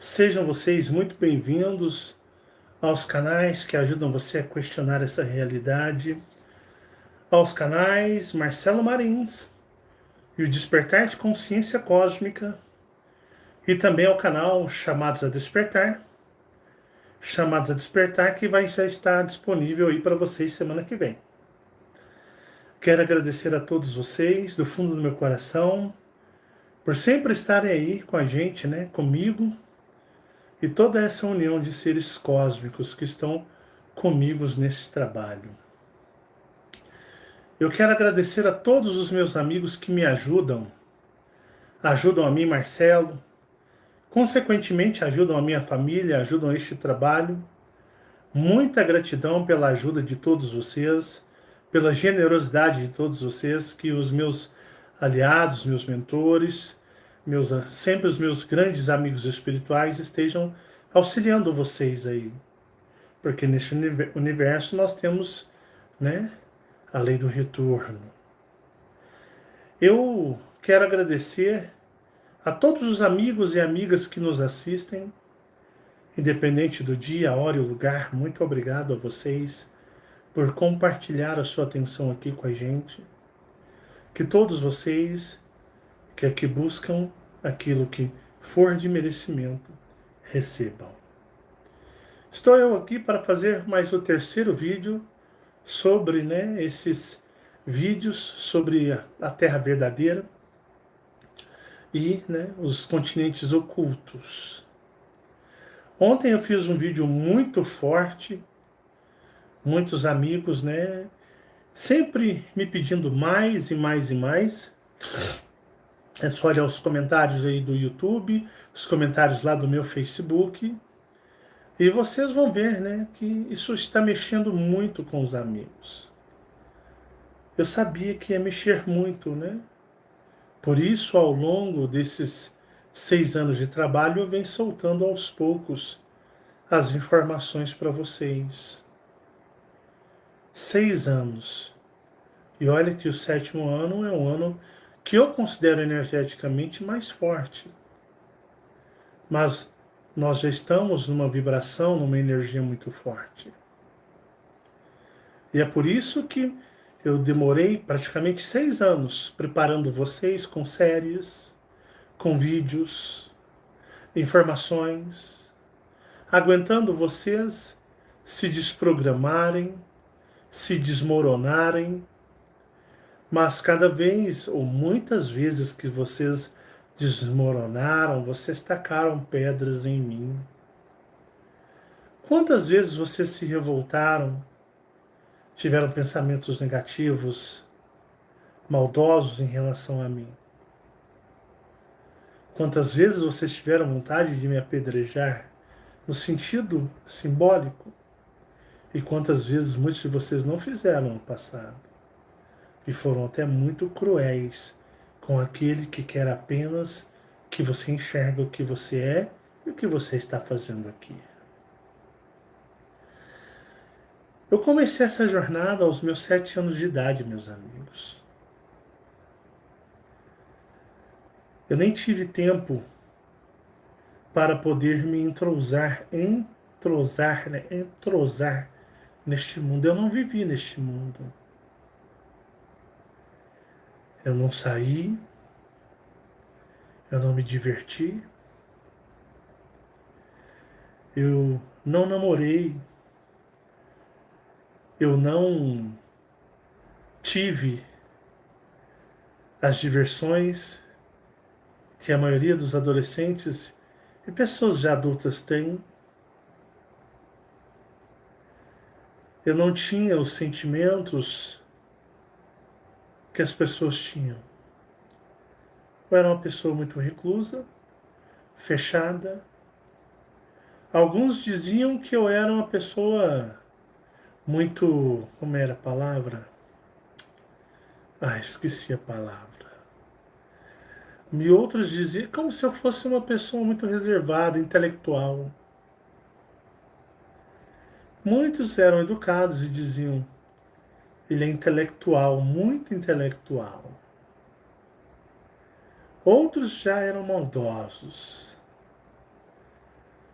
Sejam vocês muito bem-vindos aos canais que ajudam você a questionar essa realidade, aos canais Marcelo Marins e o Despertar de Consciência Cósmica, e também ao canal Chamados a Despertar, que vai já estar disponível aí para vocês semana que vem. Quero agradecer a todos vocês, do fundo do meu coração, por sempre estarem aí com a gente, comigo, e toda essa união de seres cósmicos que estão comigo nesse trabalho. Eu quero agradecer a todos os meus amigos que me ajudam a mim, Marcelo, consequentemente ajudam a minha família, ajudam este trabalho. Muita gratidão pela ajuda de todos vocês, pela generosidade de todos vocês, que os meus aliados, meus mentores, sempre os meus grandes amigos espirituais estejam auxiliando vocês aí. Porque neste universo nós temos, a lei do retorno. Eu quero agradecer a todos os amigos e amigas que nos assistem, independente do dia, a hora e o lugar. Muito obrigado a vocês por compartilhar a sua atenção aqui com a gente. Que todos vocês que aqui buscam aquilo que for de merecimento, recebam. Estou eu aqui para fazer mais o terceiro vídeo sobre esses vídeos sobre a Terra verdadeira e os continentes ocultos. Ontem eu fiz um vídeo muito forte, muitos amigos, sempre me pedindo mais e mais e mais. É só olhar os comentários aí do YouTube, os comentários lá do meu Facebook, e vocês vão ver, que isso está mexendo muito com os amigos. Eu sabia que ia mexer muito, Por isso, ao longo desses 6 anos de trabalho, eu venho soltando aos poucos as informações para vocês. 6 anos. E olha que o 7º ano é um ano que eu considero energeticamente mais forte. Mas nós já estamos numa vibração, numa energia muito forte. E é por isso que eu demorei praticamente 6 anos preparando vocês com séries, com vídeos, informações, aguentando vocês se desprogramarem, se desmoronarem, mas cada vez ou muitas vezes que vocês desmoronaram, vocês tacaram pedras em mim. Quantas vezes vocês se revoltaram, tiveram pensamentos negativos, maldosos em relação a mim? Quantas vezes vocês tiveram vontade de me apedrejar no sentido simbólico? E quantas vezes muitos de vocês não fizeram no passado? E foram até muito cruéis com aquele que quer apenas que você enxergue o que você é e o que você está fazendo aqui. Eu comecei essa jornada aos meus 7 anos de idade, meus amigos. Eu nem tive tempo para poder me entrosar neste mundo. Eu não vivi neste mundo. Eu não saí, eu não me diverti, eu não namorei, eu não tive as diversões que a maioria dos adolescentes e pessoas já adultas têm. Eu não tinha os sentimentos que as pessoas tinham. Eu era uma pessoa muito reclusa, fechada. Alguns diziam que eu era uma pessoa muito... Como era a palavra? Esqueci a palavra. E outros diziam como se eu fosse uma pessoa muito reservada, intelectual. Muitos eram educados e diziam: ele é intelectual, muito intelectual. Outros já eram maldosos.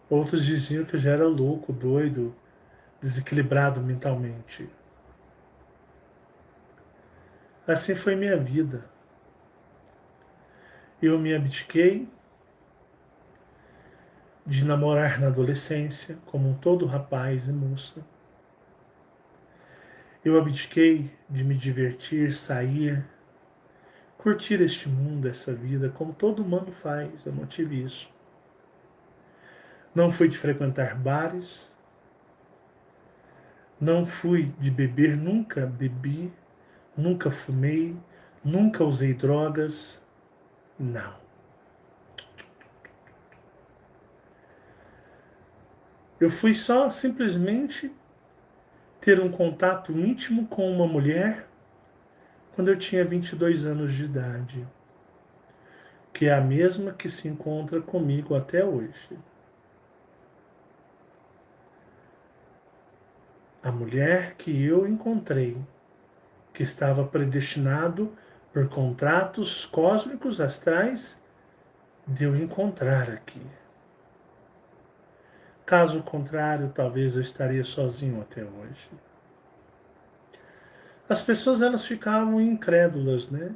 Outros diziam que eu já era louco, doido, desequilibrado mentalmente. Assim foi minha vida. Eu me abdiquei de namorar na adolescência, como um todo rapaz e moça. Eu abdiquei de me divertir, sair, curtir este mundo, essa vida, como todo humano faz. Eu não tive isso. Não fui de frequentar bares, não fui de beber, nunca bebi, nunca fumei, nunca usei drogas. Não. Eu fui só simplesmente ter um contato íntimo com uma mulher quando eu tinha 22 anos de idade, que é a mesma que se encontra comigo até hoje. A mulher que eu encontrei, que estava predestinado por contratos cósmicos astrais de eu encontrar aqui. Caso contrário, talvez eu estaria sozinho até hoje. As pessoas elas ficavam incrédulas, né?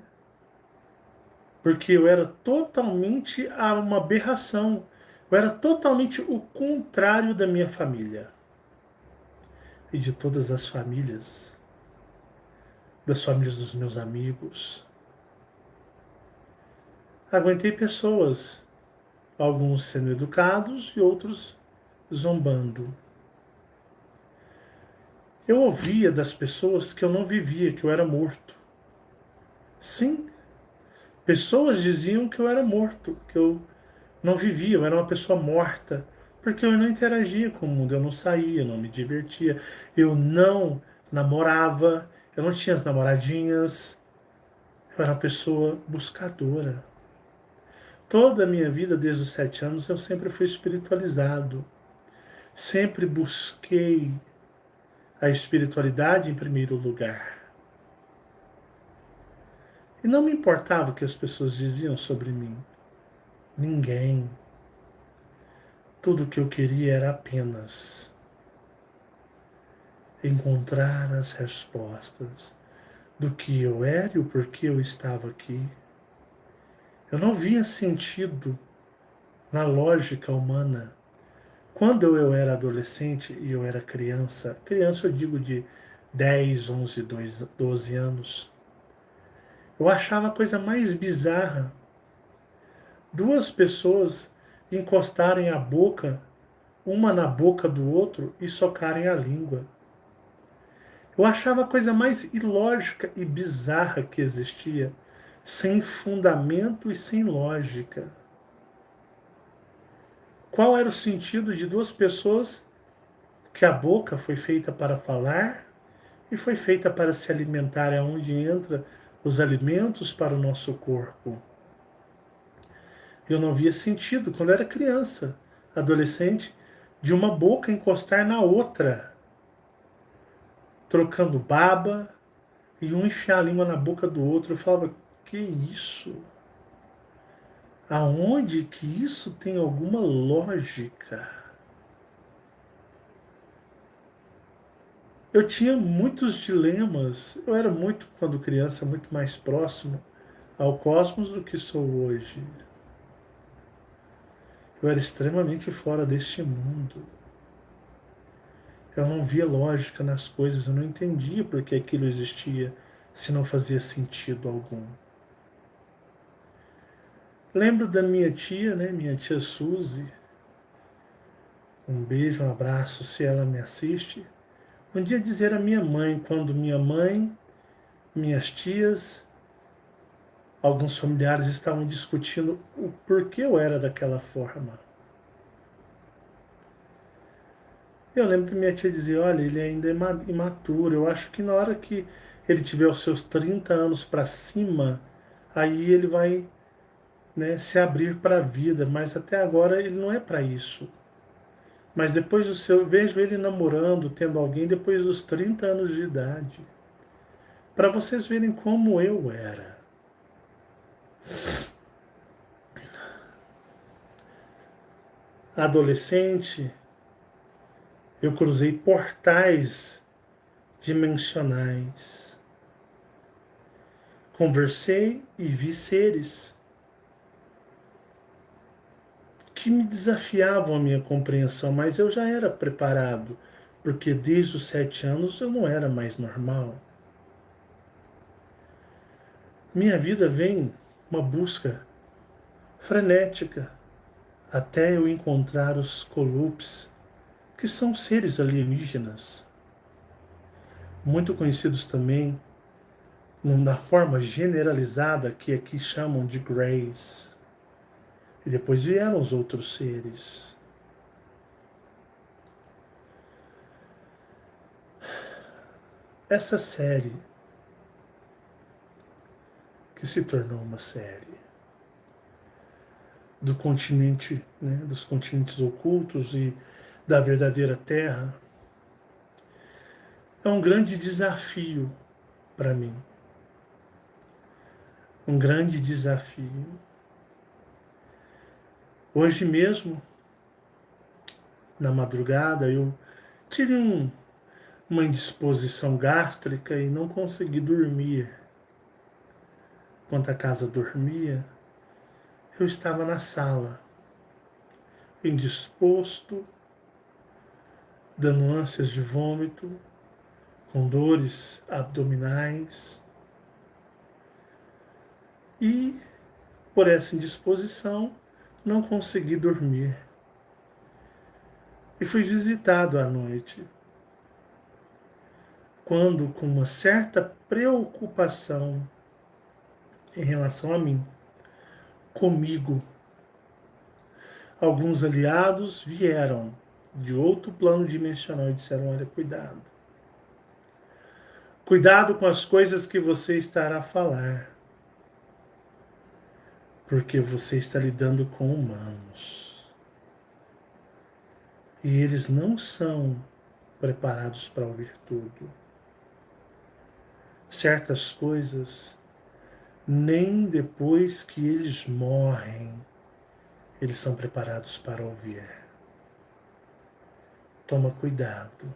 Porque eu era totalmente uma aberração. Eu era totalmente o contrário da minha família e de todas as famílias, das famílias dos meus amigos. Aguentei pessoas, alguns sendo educados e outros zombando. Eu ouvia das pessoas que eu não vivia, que eu era morto. Sim, pessoas diziam que eu era morto, que eu não vivia, eu era uma pessoa morta, porque eu não interagia com o mundo, eu não saía, eu não me divertia, eu não namorava, eu não tinha as namoradinhas, eu era uma pessoa buscadora. Toda a minha vida, desde os 7 anos, eu sempre fui espiritualizado. Sempre busquei a espiritualidade em primeiro lugar. E não me importava o que as pessoas diziam sobre mim. Ninguém. Tudo o que eu queria era apenas encontrar as respostas do que eu era e o porquê eu estava aqui. Eu não via sentido na lógica humana. Quando eu era adolescente e eu era criança, criança eu digo de 10, 11, 12 anos, eu achava a coisa mais bizarra duas pessoas encostarem a boca, uma na boca do outro, e socarem a língua. Eu achava a coisa mais ilógica e bizarra que existia, sem fundamento e sem lógica. Qual era o sentido de duas pessoas que a boca foi feita para falar e foi feita para se alimentar, é onde entra os alimentos para o nosso corpo? Eu não via sentido quando era criança, adolescente, de uma boca encostar na outra, trocando baba, e um enfiar a língua na boca do outro. Eu falava, que isso? Aonde que isso tem alguma lógica? Eu tinha muitos dilemas. Eu era muito, quando criança, muito mais próximo ao cosmos do que sou hoje. Eu era extremamente fora deste mundo. Eu não via lógica nas coisas, eu não entendia por que aquilo existia, se não fazia sentido algum. Lembro da minha tia, né, minha tia Suzy. Um beijo, um abraço, se ela me assiste. Um dia dizer à minha mãe, quando minha mãe, minhas tias, alguns familiares estavam discutindo o porquê eu era daquela forma. Eu lembro que minha tia dizia, olha, ele ainda é imaturo, eu acho que na hora que ele tiver os seus 30 anos para cima, aí ele vai, né, se abrir para a vida, mas até agora ele não é para isso. Mas depois do seu, vejo ele namorando, tendo alguém depois dos 30 anos de idade. Para vocês verem como eu era. adolescente, eu cruzei portais dimensionais. Conversei e vi seres que me desafiavam a minha compreensão, mas eu já era preparado, porque desde os 7 anos eu não era mais normal. Minha vida vem uma busca frenética até eu encontrar os Colups, que são seres alienígenas, muito conhecidos também na forma generalizada que aqui chamam de Greys. E depois vieram os outros seres. Essa série, que se tornou uma série do continente, né, dos continentes ocultos e da verdadeira Terra, é um grande desafio para mim. Um grande desafio. Hoje mesmo, na madrugada, eu tive uma indisposição gástrica e não consegui dormir. Enquanto a casa dormia, eu estava na sala, indisposto, dando ânsias de vômito, com dores abdominais. E, por essa indisposição, não consegui dormir. E fui visitado à noite, quando, com uma certa preocupação em relação a mim, comigo, alguns aliados vieram de outro plano dimensional e disseram: olha, cuidado. Cuidado com as coisas que você estará a falar, porque você está lidando com humanos. E eles não são preparados para ouvir tudo. Certas coisas, nem depois que eles morrem, eles são preparados para ouvir. Toma cuidado.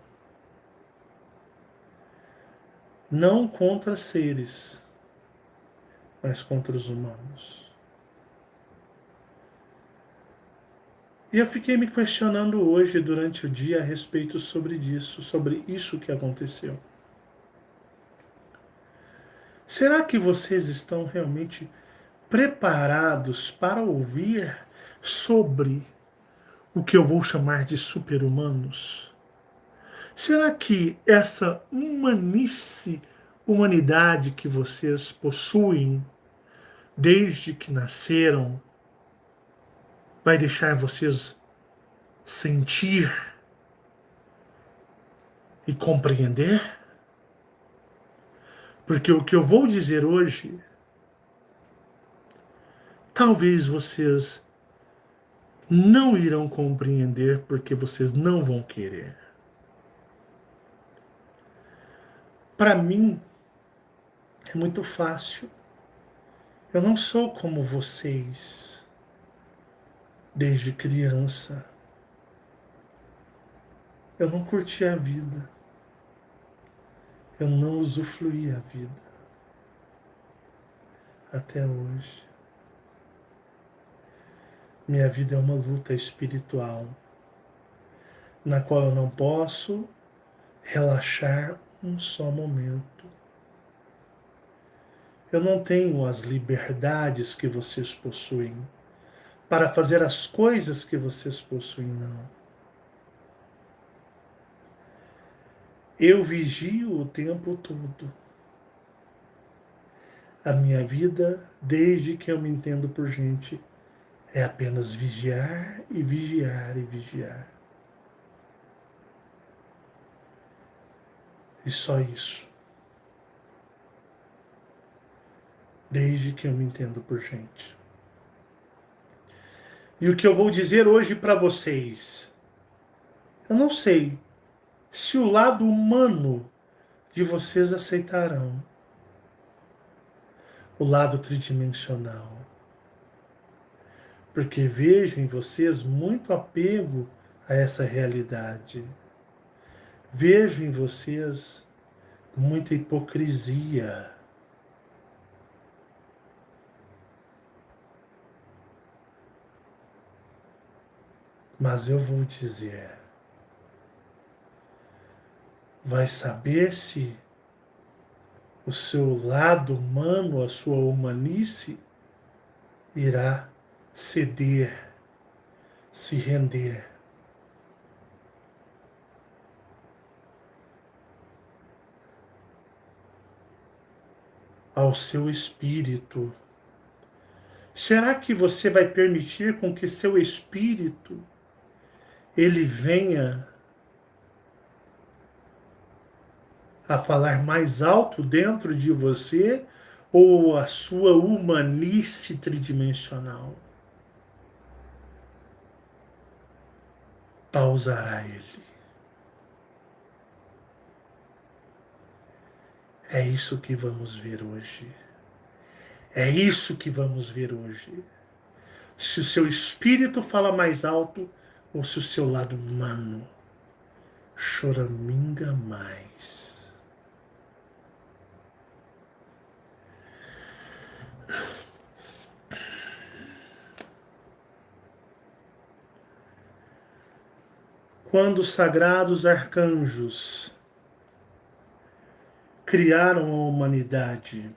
Não contra seres, mas contra os humanos. E eu fiquei me questionando hoje, durante o dia, a respeito sobre isso que aconteceu. Será que vocês estão realmente preparados para ouvir sobre o que eu vou chamar de super-humanos? Será que essa humanidade que vocês possuem desde que nasceram vai deixar vocês sentir e compreender? Porque o que eu vou dizer hoje, talvez vocês não irão compreender, porque vocês não vão querer. Para mim, é muito fácil. Eu não sou como vocês desde criança. Eu não curti a vida. Eu não usufruí a vida. Até hoje. Minha vida é uma luta espiritual, na qual eu não posso relaxar um só momento. Eu não tenho as liberdades que vocês possuem para fazer as coisas que vocês possuem, não. Eu vigio o tempo todo. A minha vida, desde que eu me entendo por gente, é apenas vigiar e vigiar e vigiar. E só isso. Desde que eu me entendo por gente. E o que eu vou dizer hoje para vocês, eu não sei se o lado humano de vocês aceitarão. O lado tridimensional. porque vejo em vocês muito apego a essa realidade. Vejo em vocês muita hipocrisia. Mas eu vou dizer, vai saber se o seu lado humano, a sua humanice, irá ceder, se render. Ao seu espírito. Será que você vai permitir com que seu espírito ele venha a falar mais alto dentro de você ou a sua humanice tridimensional pausará ele? É isso que vamos ver hoje. É isso que vamos ver hoje. Se o seu espírito fala mais alto ou se o seu lado humano choraminga mais. Quando os sagrados arcanjos criaram a humanidade,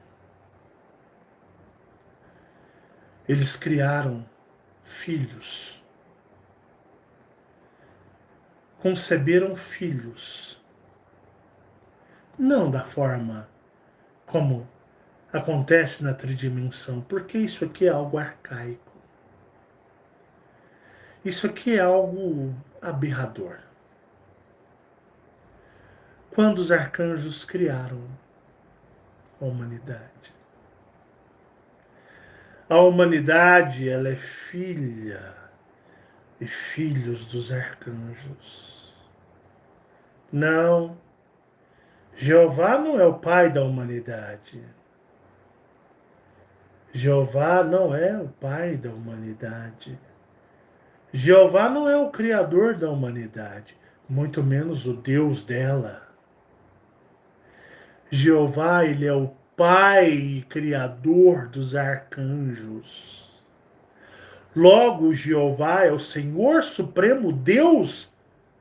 eles criaram filhos, conceberam filhos, não da forma como acontece na tridimensão, porque isso aqui é algo arcaico. Isso aqui é algo aberrador. Quando os arcanjos criaram a humanidade. A humanidade, ela é filha e filhos dos arcanjos. Não, Jeová não é o pai da humanidade. Jeová não é o pai da humanidade. Jeová não é o criador da humanidade, muito menos o Deus dela. Jeová, ele é o pai e criador dos arcanjos. Logo, Jeová é o Senhor Supremo Deus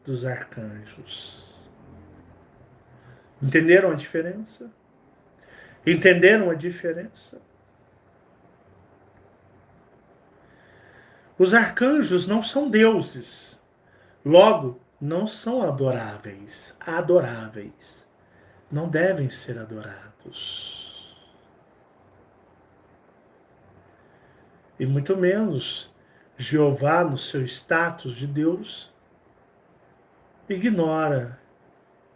dos arcanjos. Entenderam a diferença? Entenderam a diferença? Os arcanjos não são deuses. Logo, não são adoráveis. Adoráveis. Não devem ser adorados. E muito menos Jeová, no seu status de Deus, ignora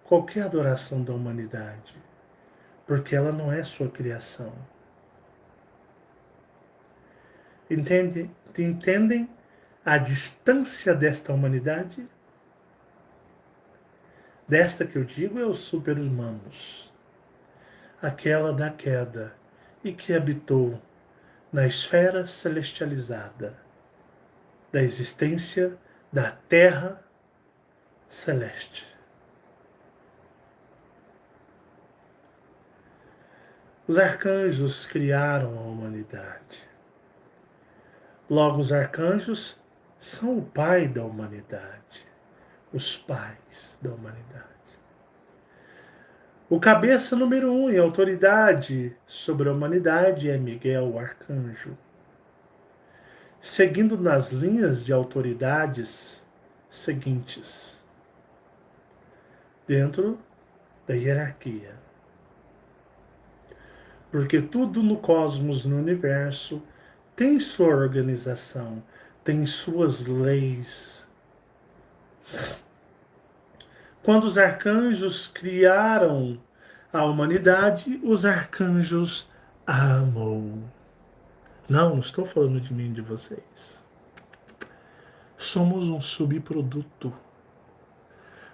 qualquer adoração da humanidade, porque ela não é sua criação. Entendem a distância desta humanidade? Desta que eu digo é os super-humanos, aquela da queda e que habitou na esfera celestializada da existência da Terra celeste. Os arcanjos criaram a humanidade. Logo, os arcanjos são o pai da humanidade, os pais da humanidade. O cabeça número 1 em autoridade sobre a humanidade é Miguel, o arcanjo. Seguindo nas linhas de autoridades seguintes, dentro da hierarquia. Porque tudo no cosmos, no universo, tem sua organização, tem suas leis. Quando os arcanjos criaram a humanidade, os arcanjos a amou. Não estou falando de mim e de vocês. Somos um subproduto,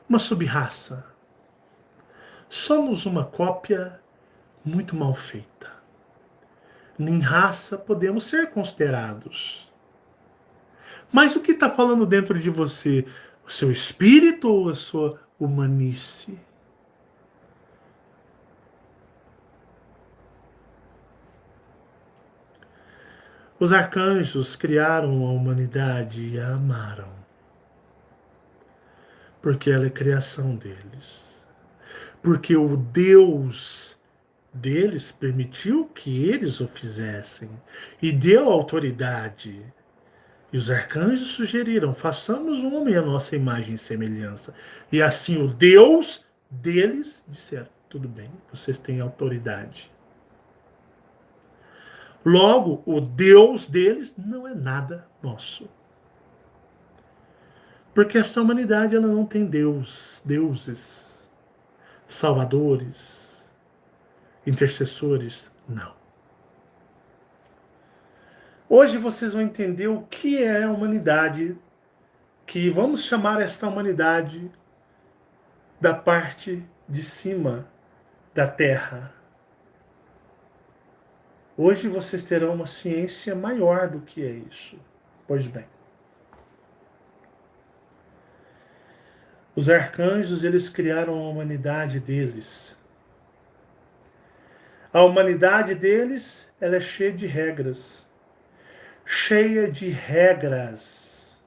uma subraça. Somos uma cópia muito mal feita. Nem raça podemos ser considerados. Mas o que está falando dentro de você? O seu espírito ou a sua humanice? Os arcanjos criaram a humanidade e a amaram, porque ela é criação deles. Porque o Deus deles permitiu que eles o fizessem e deu autoridade. E os arcanjos sugeriram: façamos um homem à nossa imagem e semelhança. E assim o Deus deles disseram: tudo bem, vocês têm autoridade. Logo, o Deus deles não é nada nosso. Porque esta humanidade ela não tem deuses, salvadores, intercessores, não. Hoje vocês vão entender o que é a humanidade, que vamos chamar esta humanidade da parte de cima da Terra. Hoje vocês terão uma ciência maior do que é isso. Pois bem, os arcanjos eles criaram a humanidade deles. A humanidade deles ela é cheia de regras. Cheia de regras.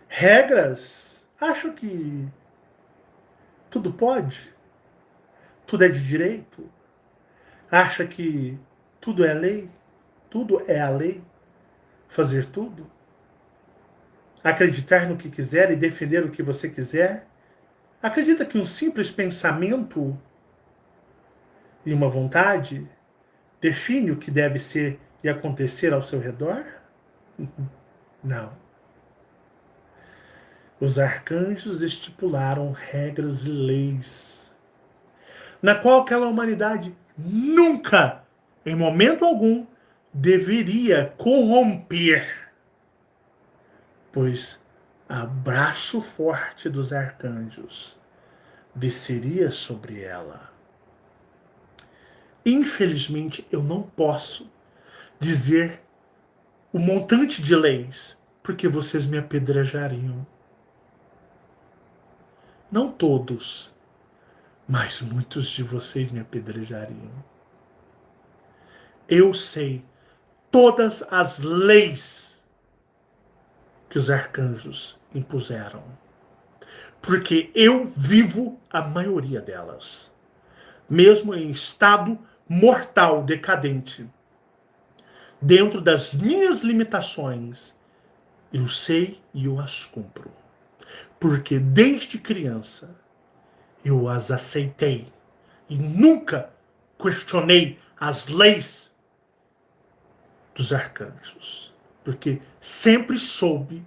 Regras? Acho que tudo pode? Tudo é de direito? Acha que tudo é lei? Tudo é a lei? Fazer tudo? Acreditar no que quiser e defender o que você quiser? Acredita que um simples pensamento e uma vontade define o que deve ser e acontecer ao seu redor? Não. Os arcanjos estipularam regras e leis, na qual aquela humanidade nunca, em momento algum, deveria corromper, pois abraço forte dos arcanjos desceria sobre ela. Infelizmente, eu não posso dizer o montante de leis, porque vocês me apedrejariam. Não todos, mas muitos de vocês me apedrejariam. Eu sei todas as leis que os arcanjos impuseram, porque eu vivo a maioria delas, mesmo em estado mortal, decadente. Dentro das minhas limitações, eu sei e eu as cumpro, porque desde criança eu as aceitei e nunca questionei as leis dos arcanjos, porque sempre soube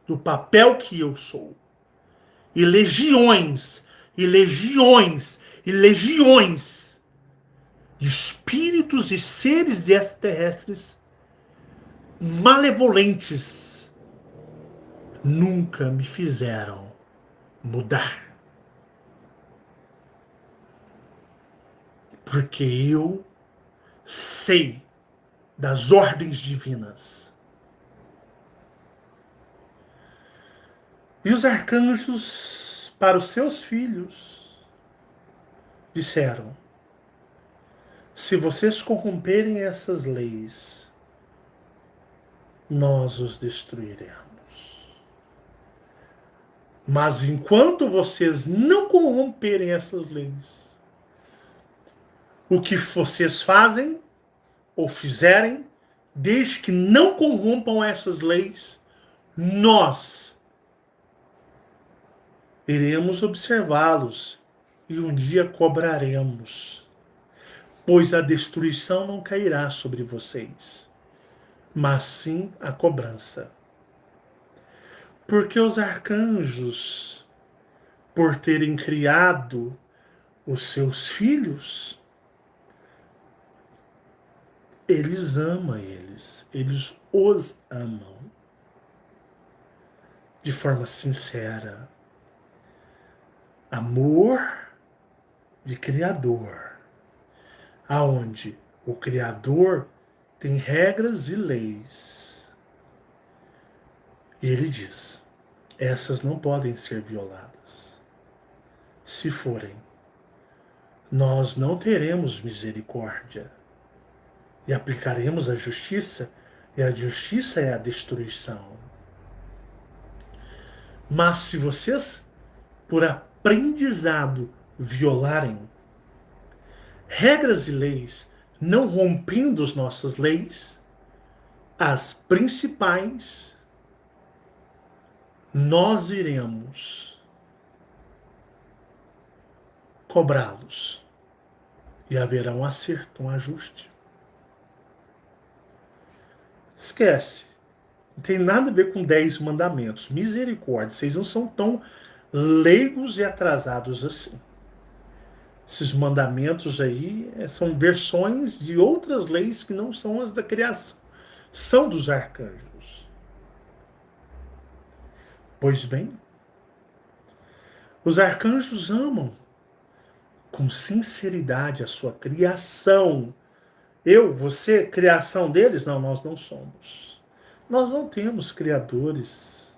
do papel que eu sou. E legiões, e legiões, e legiões de espíritos e seres extraterrestres malevolentes nunca me fizeram mudar. Porque eu sei das ordens divinas. E os arcanjos, para os seus filhos, disseram: se vocês corromperem essas leis, nós os destruiremos. Mas enquanto vocês não corromperem essas leis, o que vocês fazem ou fizerem, desde que não corrompam essas leis, nós iremos observá-los e um dia cobraremos, pois a destruição não cairá sobre vocês, mas sim a cobrança. Porque os arcanjos, por terem criado os seus filhos, eles amam eles os amam de forma sincera. Amor de Criador, aonde o Criador tem regras e leis. E ele diz: essas não podem ser violadas. Se forem, nós não teremos misericórdia e aplicaremos a justiça, e a justiça é a destruição. Mas se vocês, por aprendizado, violarem regras e leis, não rompendo as nossas leis, as principais, nós iremos cobrá-los e haverá um acerto, um ajuste. Esquece. Não tem nada a ver com 10 mandamentos. Misericórdia. Vocês não são tão leigos e atrasados assim. Esses mandamentos aí são versões de outras leis que não são as da criação. São dos arcanjos. Pois bem, os arcanjos amam com sinceridade a sua criação. Eu, você, criação deles? Não, nós não somos. Nós não temos criadores.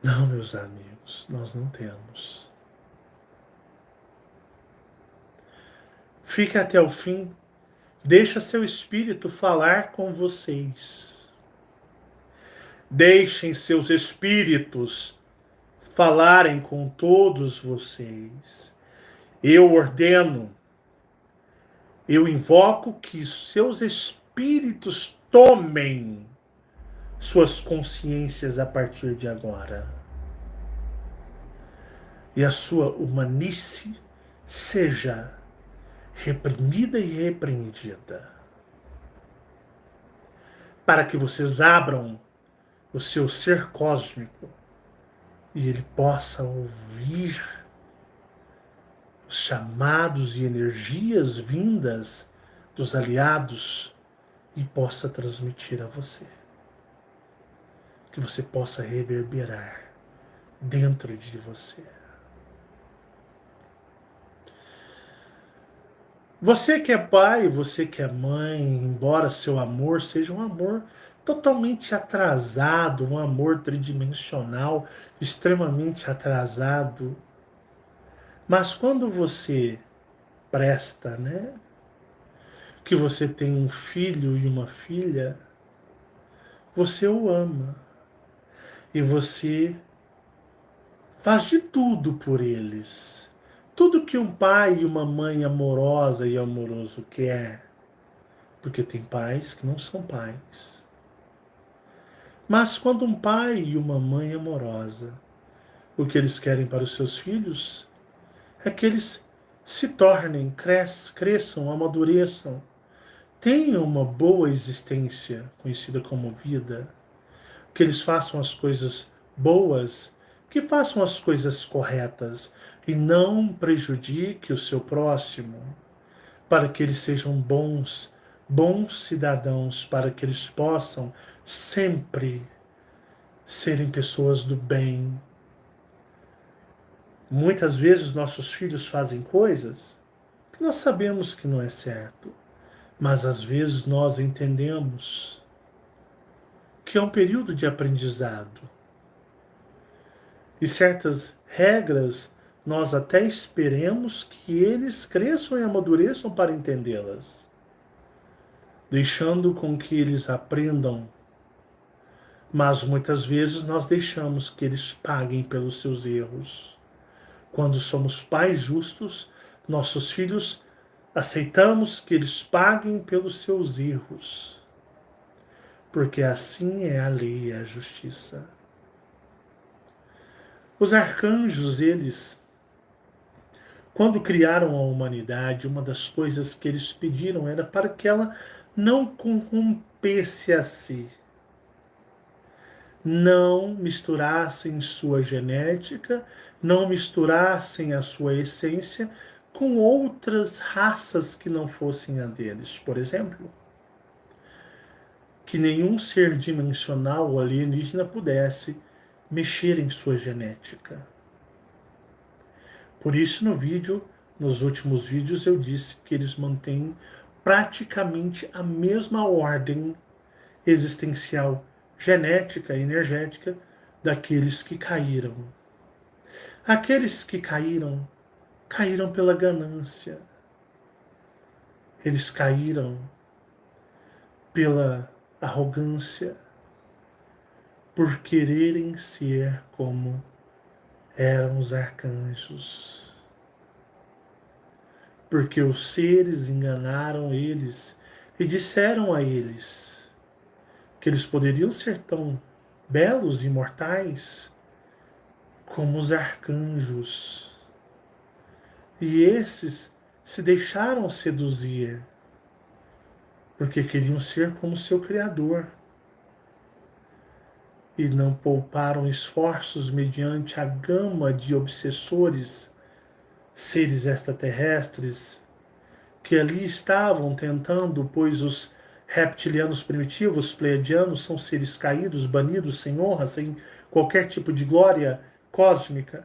Não, meus amigos, nós não temos. Fique até o fim. Deixa seu espírito falar com vocês. Deixem seus espíritos falarem com todos vocês. Eu ordeno, eu invoco que seus espíritos tomem suas consciências a partir de agora. E a sua humanice seja reprimida e repreendida. Para que vocês abram o seu ser cósmico e ele possa ouvir os chamados e energias vindas dos aliados e possa transmitir a você. Que você possa reverberar dentro de você. Você que é pai, você que é mãe, embora seu amor seja um amor totalmente atrasado, um amor tridimensional, extremamente atrasado, mas quando você presta, né, que você tem um filho e uma filha, você o ama e você faz de tudo por eles. Tudo que um pai e uma mãe amorosa e amoroso quer, porque tem pais que não são pais. Mas quando um pai e uma mãe amorosa, o que eles querem para os seus filhos é que eles se tornem, cresçam, amadureçam, tenham uma boa existência, conhecida como vida, que eles façam as coisas boas, que façam as coisas corretas e não prejudique o seu próximo, para que eles sejam bons cidadãos, para que eles possam sempre serem pessoas do bem. Muitas vezes nossos filhos fazem coisas que nós sabemos que não é certo, mas às vezes nós entendemos que é um período de aprendizado. E certas regras nós até esperemos que eles cresçam e amadureçam para entendê-las, deixando com que eles aprendam. Mas muitas vezes nós deixamos que eles paguem pelos seus erros. Quando somos pais justos, nossos filhos aceitamos que eles paguem pelos seus erros, porque assim é a lei e a justiça. Os arcanjos, eles, quando criaram a humanidade, uma das coisas que eles pediram era para que ela não corrompesse a si, não misturassem sua genética, não misturassem a sua essência com outras raças que não fossem a deles. Por exemplo, que nenhum ser dimensional ou alienígena pudesse mexer em sua genética. Por isso nos últimos vídeos eu disse que eles mantêm praticamente a mesma ordem existencial genética, energética daqueles que caíram. Aqueles que caíram, caíram pela ganância. Eles caíram pela arrogância, por quererem ser como eram os arcanjos. Porque os seres enganaram eles e disseram a eles que eles poderiam ser tão belos e imortais como os arcanjos. E esses se deixaram seduzir, porque queriam ser como seu Criador. E não pouparam esforços mediante a gama de obsessores, seres extraterrestres, que ali estavam tentando, pois os reptilianos primitivos, os pleiadianos, são seres caídos, banidos, sem honra, sem qualquer tipo de glória cósmica,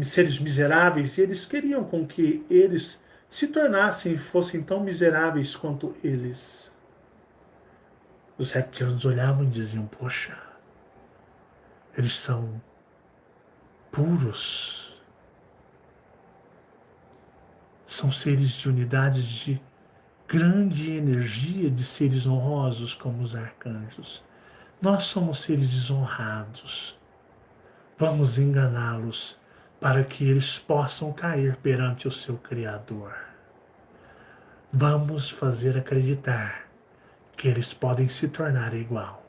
seres miseráveis, e eles queriam com que eles se tornassem e fossem tão miseráveis quanto eles. Os reptilianos olhavam e diziam: poxa, eles são puros, são seres de unidades de grande energia, de seres honrosos como os arcanjos. Nós somos seres desonrados. Vamos enganá-los para que eles possam cair perante o seu Criador. Vamos fazer acreditar que eles podem se tornar igual.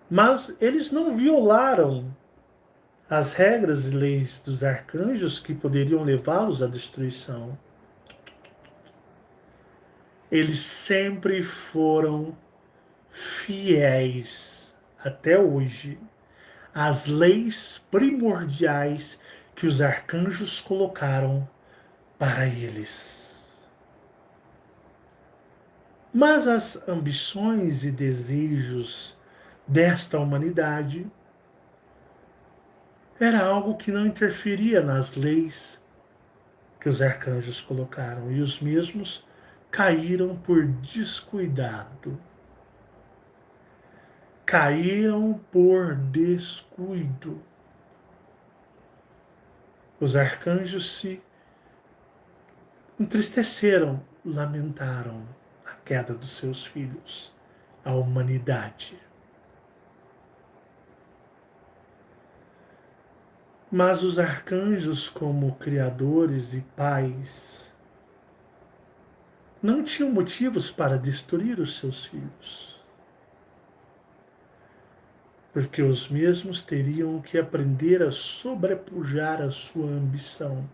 Mas eles não violaram as regras e leis dos arcanjos que poderiam levá-los à destruição. Eles sempre foram fiéis, até hoje, às leis primordiais que os arcanjos colocaram para eles. Mas as ambições e desejos desta humanidade era algo que não interferia nas leis que os arcanjos colocaram, e os mesmos caíram por descuidado. Caíram por descuido. Os arcanjos se entristeceram, lamentaram a queda dos seus filhos, a humanidade. Mas os arcanjos, como criadores e pais, não tinham motivos para destruir os seus filhos, porque os mesmos teriam que aprender a sobrepujar a sua ambição.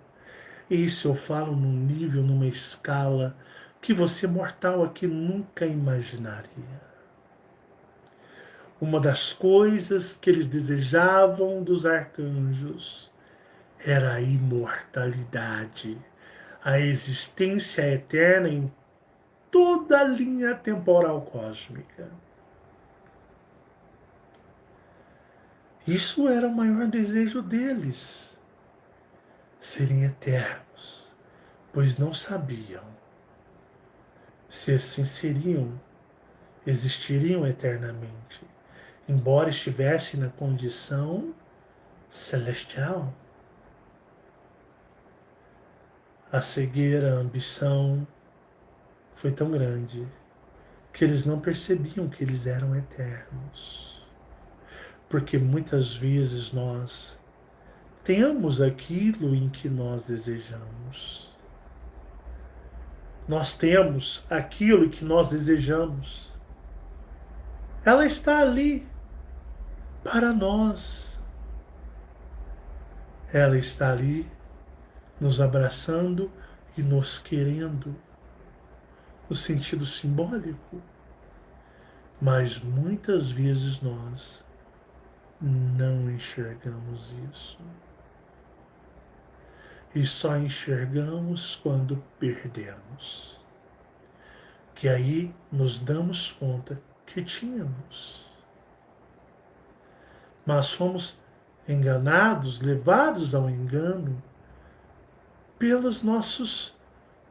E isso eu falo num nível, numa escala que você mortal aqui nunca imaginaria. Uma das coisas que eles desejavam dos arcanjos era a imortalidade, a existência eterna em toda a linha temporal cósmica. Isso era o maior desejo deles, serem eternos, pois não sabiam se assim existiriam eternamente, embora estivessem na condição celestial. A cegueira, a ambição foi tão grande que eles não percebiam que eles eram eternos. Porque muitas vezes nós temos aquilo em que nós desejamos. Nós temos aquilo que nós desejamos. Ela está ali para nós. Ela está ali nos abraçando e nos querendo, no sentido simbólico. Mas muitas vezes nós não enxergamos isso. E só enxergamos quando perdemos. Que aí nos damos conta que tínhamos. Mas fomos enganados, levados ao engano, pelos nossos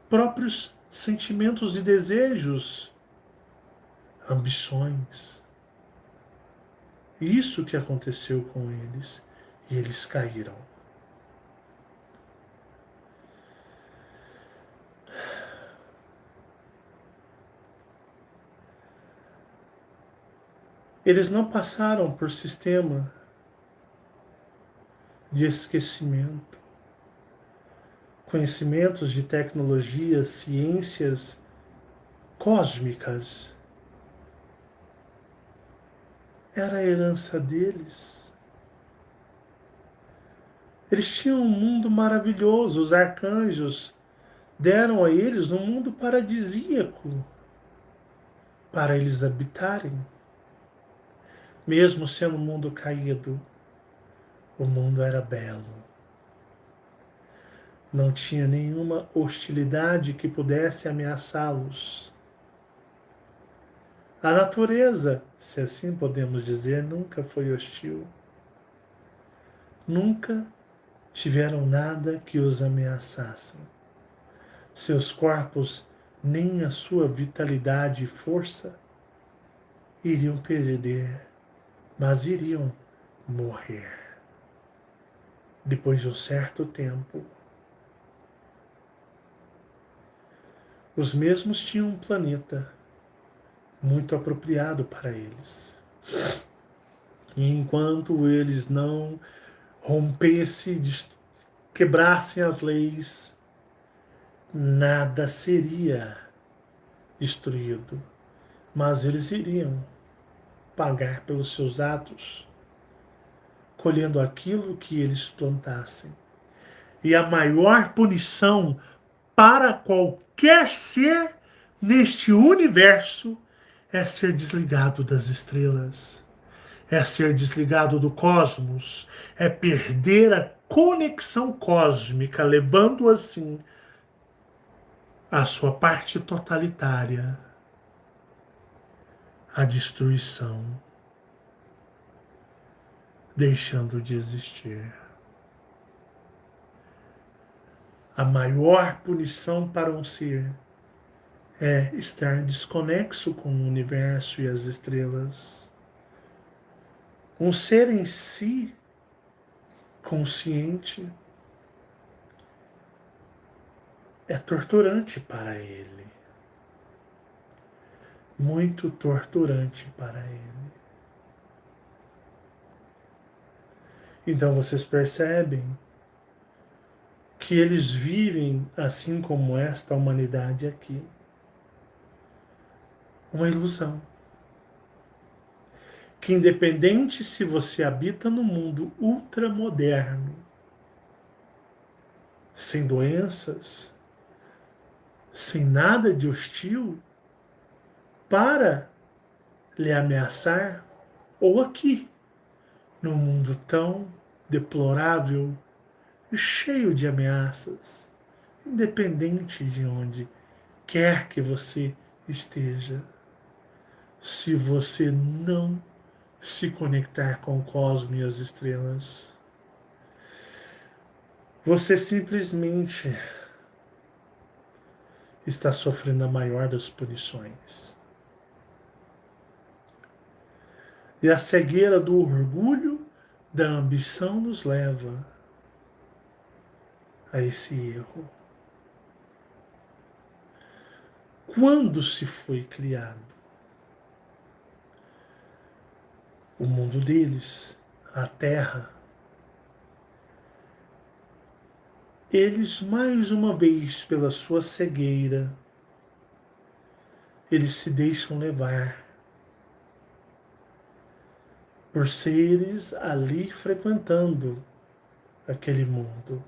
próprios sentimentos e desejos ambições. Isso que aconteceu com eles, e eles caíram. Eles não passaram por sistema de esquecimento, conhecimentos de tecnologias, ciências cósmicas. Era a herança deles. Eles tinham um mundo maravilhoso, os arcanjos deram a eles um mundo paradisíaco para eles habitarem. Mesmo sendo um mundo caído, o mundo era belo. Não tinha nenhuma hostilidade que pudesse ameaçá-los. A natureza, se assim podemos dizer, nunca foi hostil. Nunca tiveram nada que os ameaçasse. Seus corpos, nem a sua vitalidade e força, iriam perder, mas iriam morrer. Depois de um certo tempo, os mesmos tinham um planeta muito apropriado para eles. E enquanto eles não rompessem, quebrassem as leis, nada seria destruído. Mas eles iriam pagar pelos seus atos, colhendo aquilo que eles plantassem. E a maior punição para qualquer ser neste universo é ser desligado das estrelas, é ser desligado do cosmos, é perder a conexão cósmica, levando assim a sua parte totalitária à destruição, deixando de existir. A maior punição para um ser é estar desconexo com o universo e as estrelas. Um ser em si, consciente, é torturante para ele. Muito torturante para ele. Então vocês percebem que eles vivem assim como esta humanidade aqui. Uma ilusão. Que independente se você habita no mundo ultramoderno, sem doenças, sem nada de hostil para lhe ameaçar, ou aqui, num mundo tão deplorável e cheio de ameaças, independente de onde quer que você esteja, se você não se conectar com o cosmos e as estrelas, você simplesmente está sofrendo a maior das punições. E a cegueira do orgulho, da ambição nos leva a esse erro. Quando se foi criado o mundo deles, a Terra, eles mais uma vez, pela sua cegueira, eles se deixam levar por seres ali frequentando aquele mundo.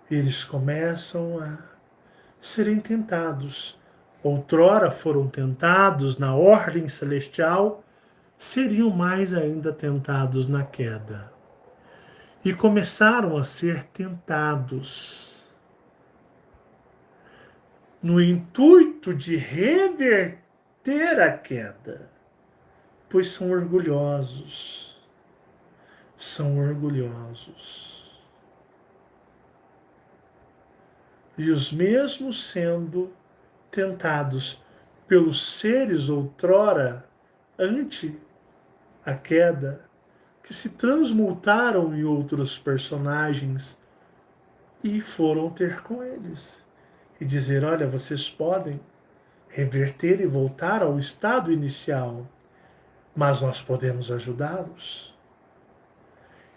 Eles começam a serem tentados. Outrora foram tentados na ordem celestial, seriam mais ainda tentados na queda. E começaram a ser tentados no intuito de reverter a queda, pois são orgulhosos. São orgulhosos. E os mesmos sendo tentados pelos seres outrora, ante a queda, que se transmutaram em outros personagens e foram ter com eles e dizer: olha, vocês podem reverter e voltar ao estado inicial, mas nós podemos ajudá-los.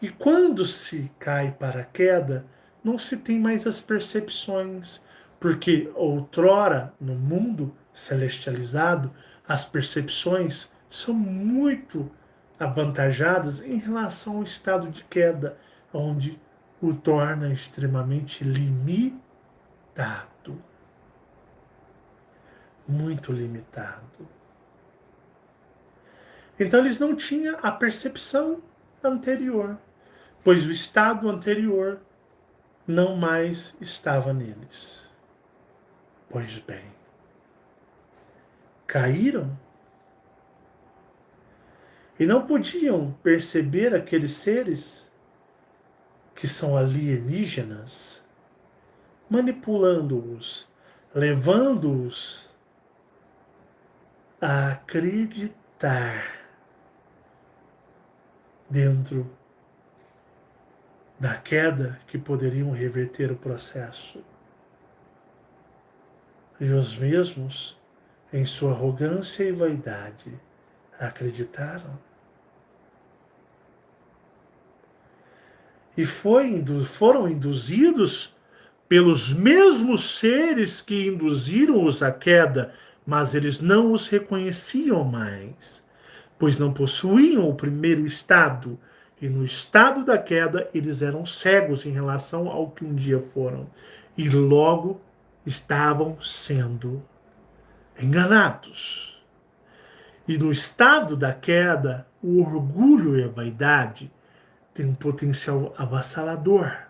E quando se cai para a queda, não se tem mais as percepções, porque outrora, no mundo celestializado, as percepções são muito avantajadas em relação ao estado de queda, onde o torna extremamente limitado, muito limitado. Então eles não tinham a percepção anterior, pois o estado anterior não mais estava neles. Pois bem, caíram e não podiam perceber aqueles seres que são alienígenas, manipulando-os, levando-os a acreditar dentro da queda que poderiam reverter o processo. E os mesmos, em sua arrogância e vaidade, acreditaram. E foram induzidos pelos mesmos seres que induziram-os à queda, mas eles não os reconheciam mais, pois não possuíam o primeiro estado, e no estado da queda eles eram cegos em relação ao que um dia foram, e logo estavam sendo enganados. E no estado da queda, o orgulho e a vaidade têm um potencial avassalador,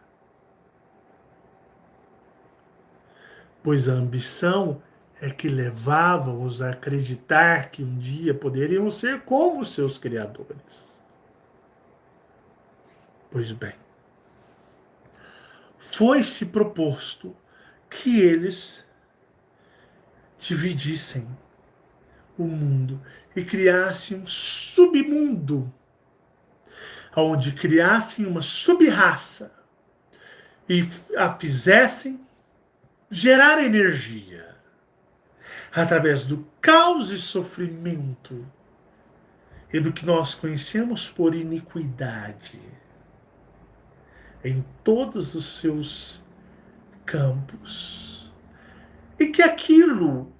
pois a ambição é que levava-os a acreditar que um dia poderiam ser como seus criadores. Pois bem, foi-se proposto que eles dividissem o mundo e criassem um submundo, onde criassem uma sub-raça e a fizessem gerar energia através do caos e sofrimento e do que nós conhecemos por iniquidade em todos os seus campos. E que aquilo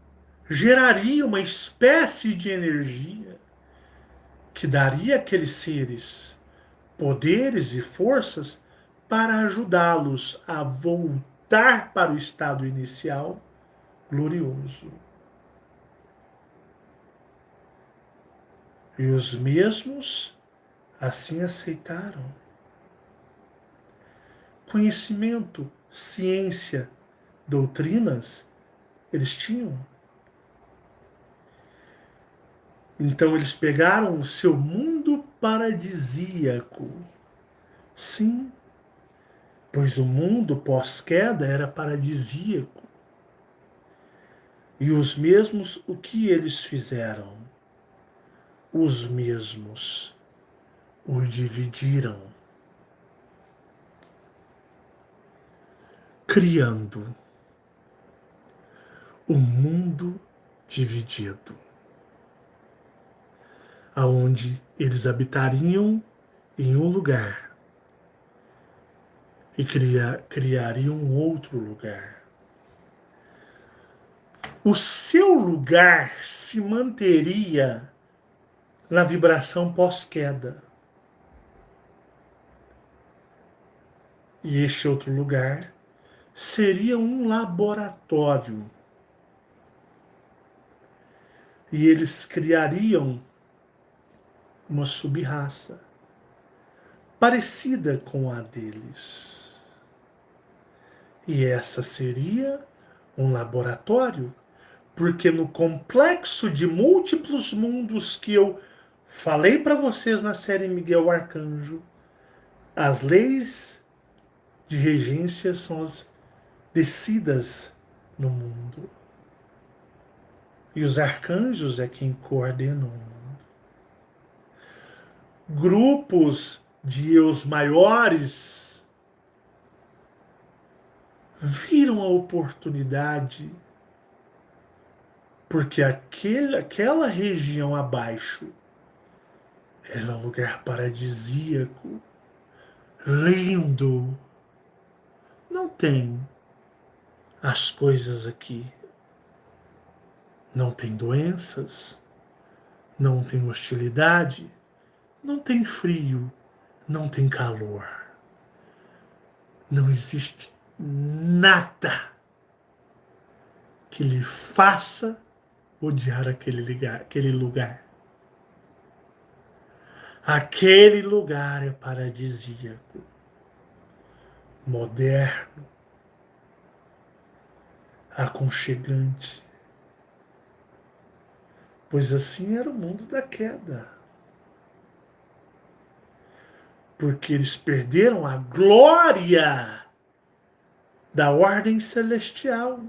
geraria uma espécie de energia que daria àqueles seres poderes e forças para ajudá-los a voltar para o estado inicial glorioso. E os mesmos assim aceitaram. Conhecimento, ciência, doutrinas, eles tinham. Então eles pegaram o seu mundo paradisíaco. Sim, pois o mundo pós-queda era paradisíaco. E os mesmos, o que eles fizeram? Os mesmos o dividiram, criando o mundo dividido, aonde eles habitariam em um lugar e criariam um outro lugar. O seu lugar se manteria na vibração pós-queda. E este outro lugar seria um laboratório. E eles criariam uma sub-raça parecida com a deles. E essa seria um laboratório, porque no complexo de múltiplos mundos que eu falei para vocês na série Miguel Arcanjo, as leis de regência, são as descidas no mundo. E os arcanjos é quem coordenam. Grupos de eus maiores viram a oportunidade, porque aquela região abaixo era um lugar paradisíaco, lindo. Não tem as coisas aqui. Não tem doenças, não tem hostilidade, não tem frio, não tem calor. Não existe nada que lhe faça odiar aquele lugar. Aquele lugar é paradisíaco, moderno, aconchegante, pois assim era o mundo da queda. Porque eles perderam a glória da ordem celestial.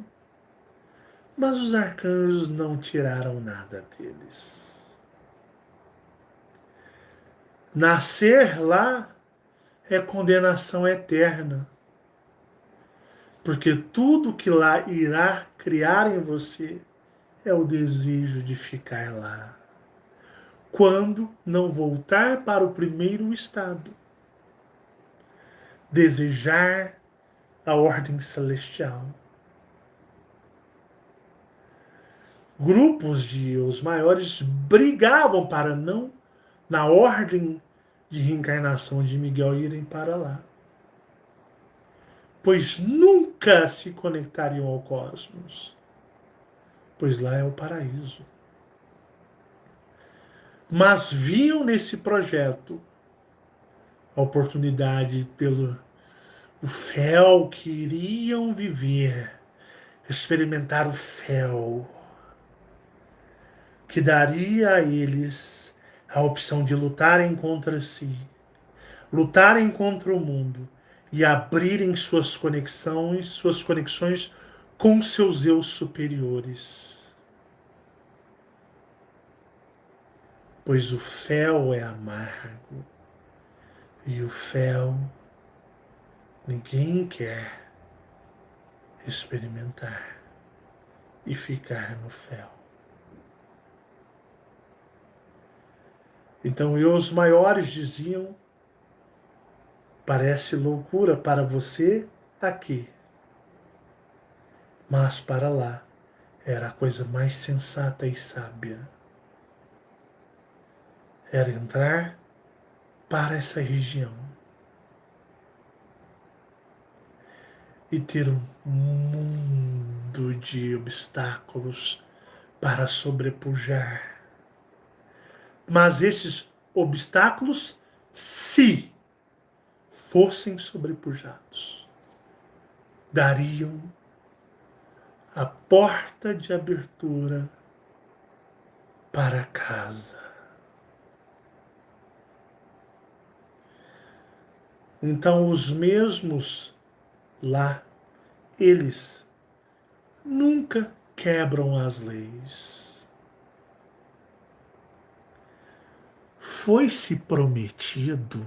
Mas os arcanjos não tiraram nada deles. Nascer lá é condenação eterna. Porque tudo que lá irá criar em você é o desejo de ficar lá. Quando não voltar para o primeiro estado, desejar a ordem celestial. Grupos de os maiores brigavam para não, na ordem de reencarnação de Miguel, irem para lá. Pois nunca se conectariam ao cosmos, pois lá é o paraíso. Mas viam nesse projeto a oportunidade pelo o fel que iriam viver, experimentar o fel, que daria a eles a opção de lutarem contra si, lutarem contra o mundo e abrirem suas conexões com seus eus superiores. Pois o fel é amargo e o fel ninguém quer experimentar e ficar no fel. Então, os maiores diziam: parece loucura para você aqui, mas para lá era a coisa mais sensata e sábia. Era entrar para essa região e ter um mundo de obstáculos para sobrepujar. Mas esses obstáculos, se fossem sobrepujados, dariam a porta de abertura para casa. Então os mesmos lá, eles nunca quebram as leis. Foi-se prometido,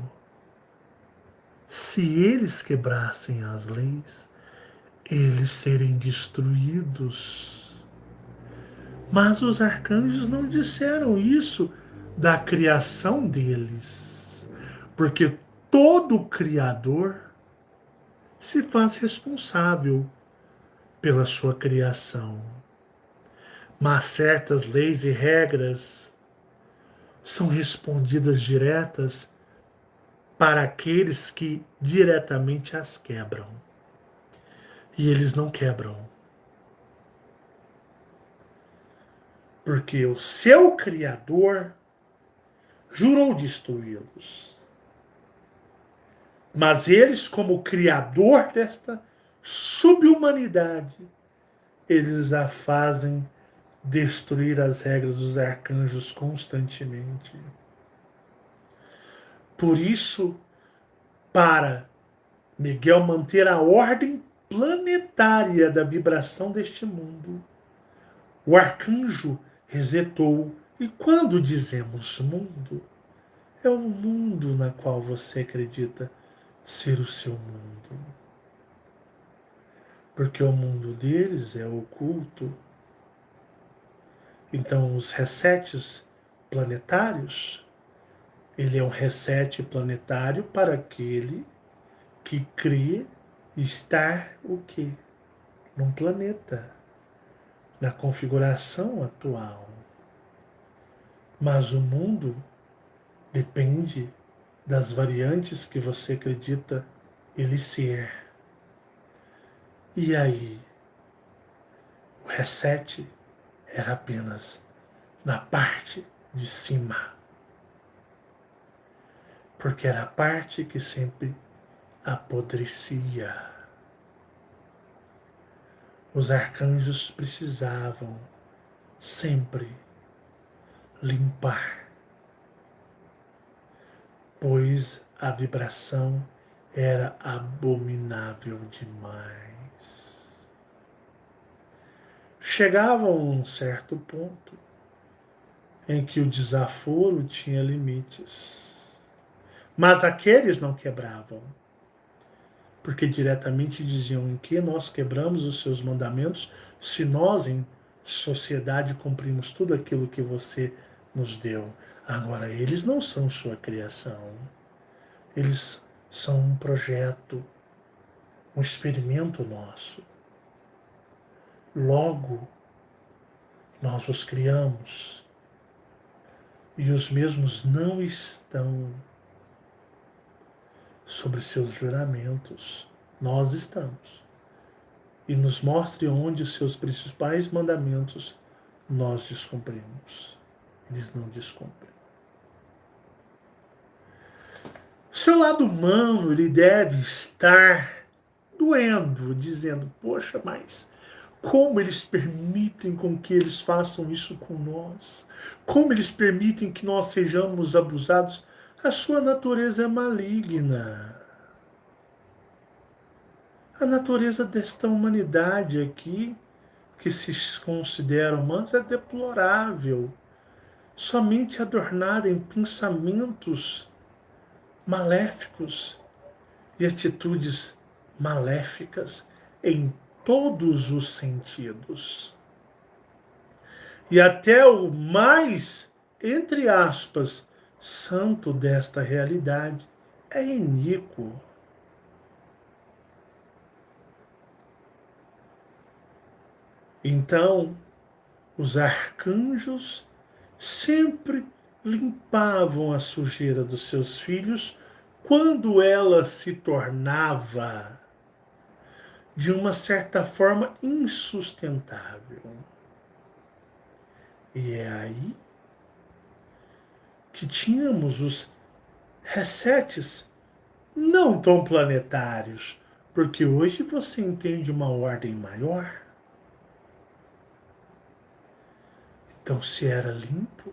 se eles quebrassem as leis, eles serem destruídos. Mas os arcanjos não disseram isso da criação deles, porque todo criador se faz responsável pela sua criação. Mas certas leis e regras são respondidas diretas para aqueles que diretamente as quebram. E eles não quebram. Porque o seu Criador jurou destruí-los. Mas eles, como Criador desta subhumanidade, eles a fazem destruir as regras dos arcanjos constantemente. Por isso, para Miguel manter a ordem planetária da vibração deste mundo, O arcanjo resetou. E quando dizemos mundo, é o mundo na qual você acredita ser o seu mundo. Porque o mundo deles é oculto. Então, os resets planetários, ele é um reset planetário para aquele que crê estar o quê? Num planeta, na configuração atual. Mas o mundo depende das variantes que você acredita ele ser. E aí, o reset era apenas na parte de cima. Porque era a parte que sempre apodrecia. Os arcanjos precisavam sempre limpar, pois a vibração era abominável demais. Chegava a um certo ponto em que o desaforo tinha limites, mas aqueles não quebravam, porque diretamente diziam em que nós quebramos os seus mandamentos se nós em sociedade cumprimos tudo aquilo que você nos deu. Agora, eles não são sua criação. Eles são um projeto, um experimento nosso. Logo, nós os criamos e os mesmos não estão sobre seus juramentos. Nós estamos. E nos mostre onde os seus principais mandamentos nós descumprimos. Eles não descumprem. Seu lado humano, ele deve estar doendo, dizendo, poxa, mas como eles permitem com que eles façam isso com nós? Como eles permitem que nós sejamos abusados? A sua natureza é maligna. A natureza desta humanidade aqui, que se considera humanos, é deplorável. Somente adornada em pensamentos maléficos e atitudes maléficas em todos os sentidos. E até o mais, entre aspas, santo desta realidade é iníquo. Então, os arcanjos sempre limpavam a sujeira dos seus filhos quando ela se tornava, de uma certa forma, insustentável. E é aí que tínhamos os resets não tão planetários, porque hoje você entende uma ordem maior. Então, se era limpo,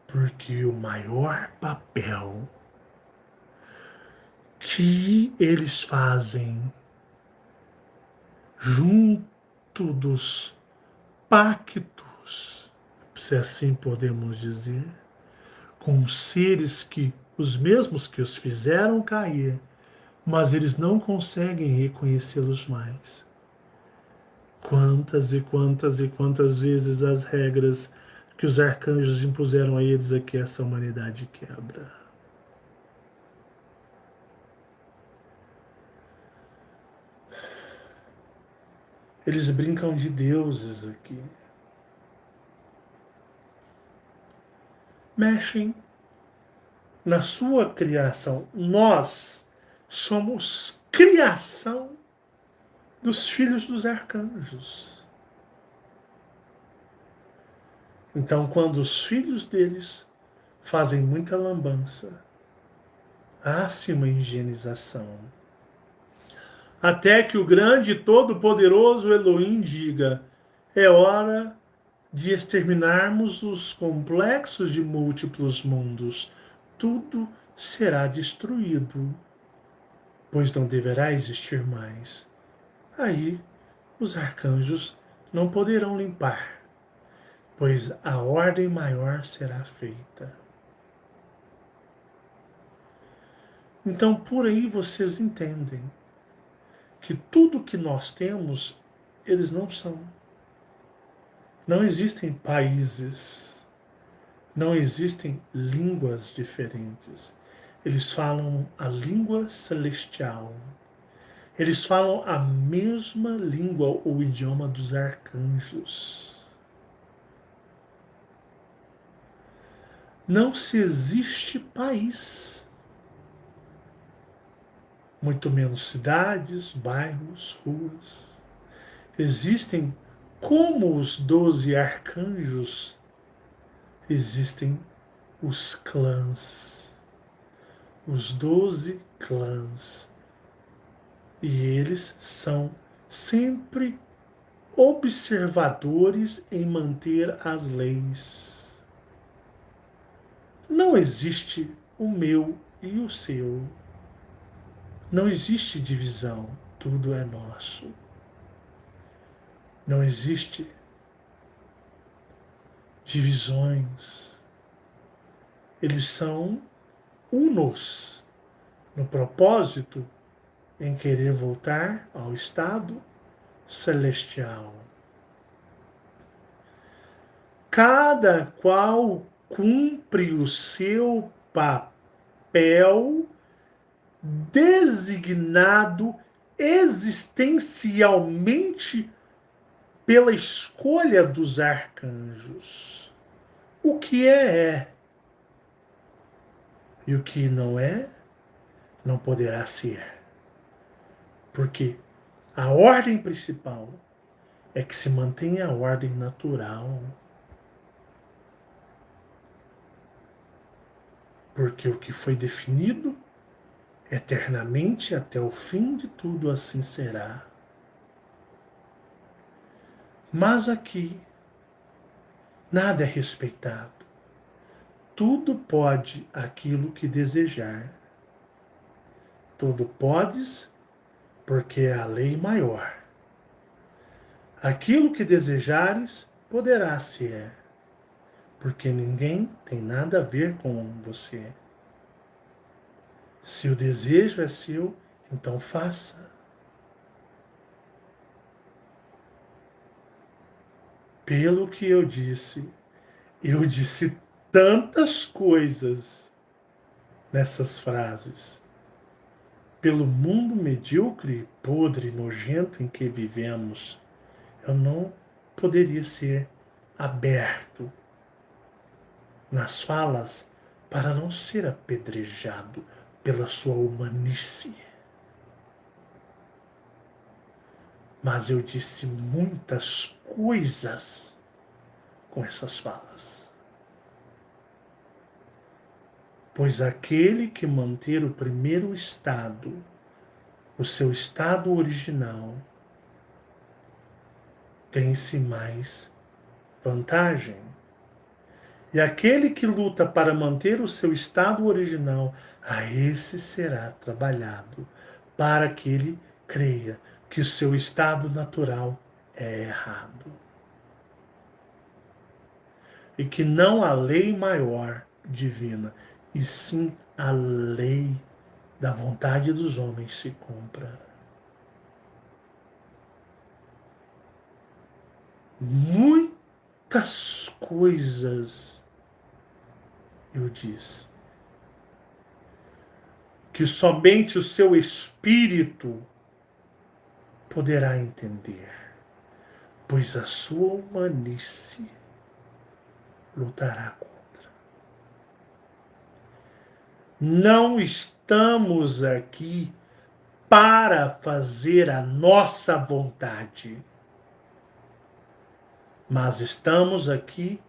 porque o maior papel que eles fazem junto dos pactos, se assim podemos dizer, com seres que, os mesmos que os fizeram cair, mas eles não conseguem reconhecê-los mais. Quantas e quantas e quantas vezes as regras que os arcanjos impuseram a eles é que essa humanidade quebra. Eles brincam de deuses aqui. Mexem na sua criação. Nós somos criação dos filhos dos arcanjos. Então, quando os filhos deles fazem muita lambança, há-se uma higienização. Até que o grande e todo-poderoso Elohim diga, é hora de exterminarmos os complexos de múltiplos mundos. Tudo será destruído, pois não deverá existir mais. Aí, os arcanjos não poderão limpar, pois a ordem maior será feita. Então, por aí vocês entendem que tudo que nós temos, eles não são. Não existem países, não existem línguas diferentes. Eles falam a língua celestial. Eles falam a mesma língua, o idioma dos arcanjos. Não se existe país, muito menos cidades, bairros, ruas. Existem, como os 12 arcanjos, existem os clãs, os 12 clãs. E eles são sempre observadores em manter as leis. Não existe o meu e o seu. Não existe divisão, tudo é nosso. Não existe divisões. Eles são unos no propósito em querer voltar ao estado celestial. Cada qual cumpre o seu papel designado existencialmente pela escolha dos arcanjos. O que é. E o que não é, não poderá ser. Porque a ordem principal é que se mantenha a ordem natural. Porque o que foi definido eternamente até o fim de tudo assim será. Mas aqui nada é respeitado. Tudo pode aquilo que desejar. Tudo podes porque é a lei maior. Aquilo que desejares poderá ser, porque ninguém tem nada a ver com você. Se o desejo é seu, então faça. Pelo que eu disse tantas coisas nessas frases. Pelo mundo medíocre, podre, nojento em que vivemos, eu não poderia ser aberto nas falas para não ser apedrejado pela sua humanice. Mas eu disse muitas coisas com essas falas. Pois aquele que manter o primeiro estado, o seu estado original, tem-se mais vantagem. E aquele que luta para manter o seu estado original, a esse será trabalhado, para que ele creia que o seu estado natural é errado. E que não há lei maior divina, e sim a lei da vontade dos homens se cumpra. Muitas coisas eu disse que somente o seu espírito poderá entender, pois a sua humanice lutará contra. Não estamos aqui para fazer a nossa vontade, mas estamos aqui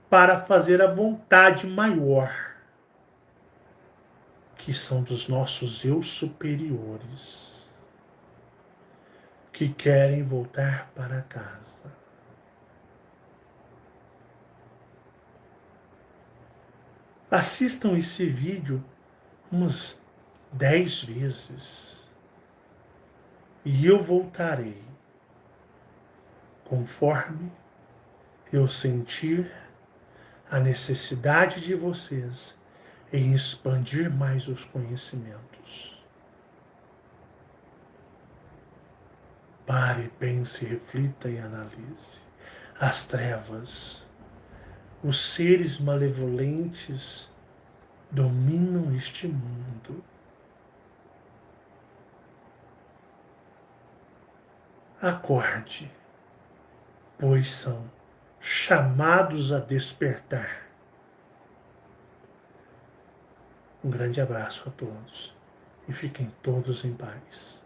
para fazer a vontade maior, que são dos nossos eu superiores, que querem voltar para casa. Assistam esse vídeo umas 10 vezes e eu voltarei conforme eu sentir a necessidade de vocês em expandir mais os conhecimentos. Pare, pense, reflita e analise. As trevas, os seres malevolentes dominam este mundo. Acorde, pois são chamados a despertar. Um grande abraço a todos e fiquem todos em paz.